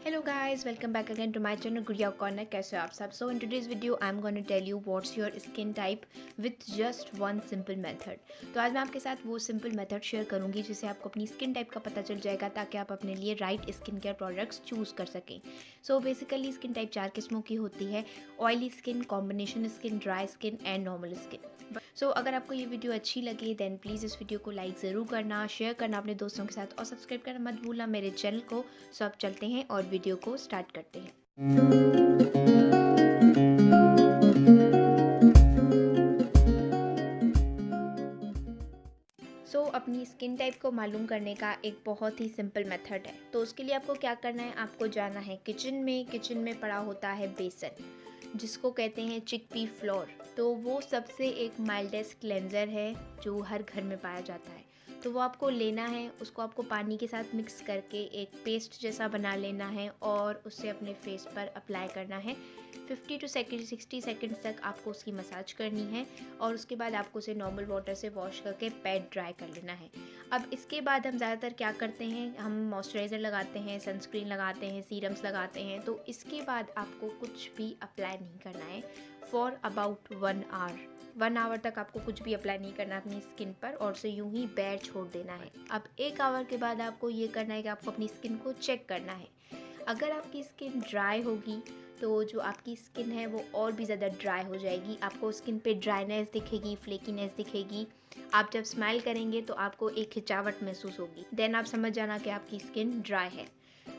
Hello guys, welcome back again to my channel Guria Corner. कैसे हो आप सब? So in today's video I'm going to tell you what's your skin type with just one simple method. तो आज मैं आपके साथ वो सिंपल मेथड शेयर करूंगी जिससे आपको अपनी स्किन टाइप का पता चल जाएगा ताकि आप अपने लिए right skin care products choose कर सकें. सो बेसिकली स्किन टाइप 4 किस्मों की होती है: oily skin, combination skin, dry skin and normal skin. So अगर आपको ये वीडियो अच्छी लगे देन प्लीज़ इस वीडियो को लाइक ज़रूर करना, शेयर करना अपने दोस्तों के साथ और सब्सक्राइब करना मत भूलना मेरे चैनल को. सो अब चलते हैं और वीडियो को स्टार्ट करते हैं. अपनी स्किन टाइप को मालूम करने का एक बहुत ही सिंपल मेथड है. तो उसके लिए आपको क्या करना है, आपको जाना है किचन में पड़ा होता है बेसन जिसको कहते हैं चिकपी फ्लोर. तो वो सबसे एक माइल्डेस्ट क्लेंजर है जो हर घर में पाया जाता है. तो वो आपको लेना है, उसको आपको पानी के साथ मिक्स करके एक पेस्ट जैसा बना लेना है और उससे अपने फेस पर अप्लाई करना है. 50 to 60 सेकेंड्स तक आपको उसकी मसाज करनी है और उसके बाद आपको उसे नॉर्मल वाटर से वॉश करके पैड ड्राई कर लेना है. अब इसके बाद हम ज़्यादातर क्या करते हैं, हम मॉइस्चराइज़र लगाते हैं, सनस्क्रीन लगाते हैं, सीरम्स लगाते हैं. तो इसके बाद आपको कुछ भी अप्लाई नहीं करना है फॉर अबाउट 1 आवर तक आपको कुछ भी अप्लाई नहीं करना अपनी स्किन पर और उसे यूं ही बैठ छोड़ देना है. अब 1 आवर के बाद आपको ये करना है कि आपको अपनी स्किन को चेक करना है. अगर आपकी स्किन ड्राई होगी तो जो आपकी स्किन है वो और भी ज़्यादा ड्राई हो जाएगी. आपको स्किन पे ड्राइनेस दिखेगी, फ्लेकीनेस दिखेगी. आप जब स्माइल करेंगे तो आपको एक खिंचावट महसूस होगी. देन आप समझ जाना कि आपकी स्किन ड्राई है.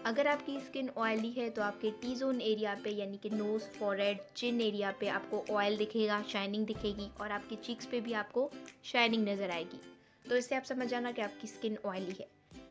अगर आपकी स्किन ऑयली है तो आपके टी जोन एरिया पे यानी कि नोज़, फॉरहेड, चिन एरिया पे आपको ऑयल दिखेगा, शाइनिंग दिखेगी और आपके चीक्स पे भी आपको शाइनिंग नज़र आएगी. तो इससे आप समझ जाना कि आपकी स्किन ऑयली है.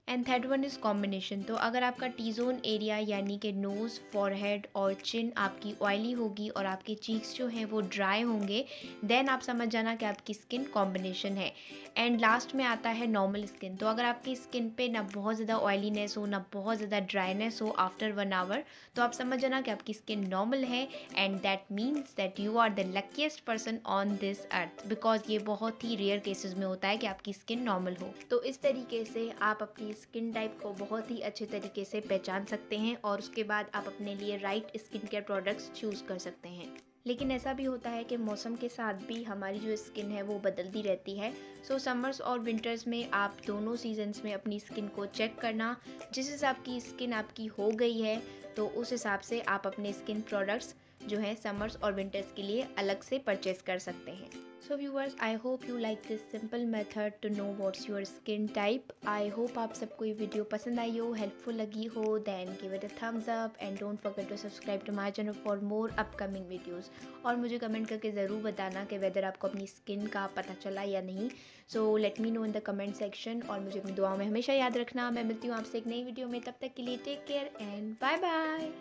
And third one is combination. तो अगर आपका टी जोन एरिया यानी कि नोज़, फॉरहेड और चिन आपकी ऑयली होगी और आपके चीक्स जो हैं वो ड्राई होंगे देन आप समझ जाना कि आपकी स्किन कॉम्बिनेशन है. एंड लास्ट में आता है नॉर्मल स्किन. तो अगर आपकी स्किन पे ना बहुत ज़्यादा ऑयलीनेस हो ना बहुत ज़्यादा ड्राइनेस हो आफ्टर 1 आवर तो आप समझ जाना कि आपकी स्किन नॉर्मल है. And that means that you are the luckiest person on this earth because ये बहुत ही रेयर केसेस में होता है कि आपकी स्किन नॉर्मल हो. तो इस तरीके से आप अपनी स्किन टाइप को बहुत ही अच्छे तरीके से पहचान सकते हैं और उसके बाद आप अपने लिए right skin care products choose कर सकते हैं. लेकिन ऐसा भी होता है कि मौसम के साथ भी हमारी जो स्किन है वो बदलती रहती है. सो समर्स और विंटर्स में आप दोनों सीजन्स में अपनी स्किन को चेक करना. जिस हिसाब की स्किन आपकी हो गई है तो उस हिसाब से आप अपने स्किन प्रोडक्ट्स जो हैं समर्स और विंटर्स के लिए अलग से परचेज कर सकते हैं. So viewers, I hope you like this simple method to know what's your skin type. I hope आप सबको ये वीडियो पसंद आई हो, हेल्पफुल लगी हो. Then give it a thumbs up and don't forget to subscribe to my channel for more upcoming videos. और मुझे comment करके ज़रूर बताना कि वेदर आपको अपनी स्किन का पता चला या नहीं. So let me know in the comment section और मुझे अपनी दुआओं में हमेशा याद रखना. मैं मिलती हूँ आपसे एक नई वीडियो में, तब तक के लिए take care and bye bye.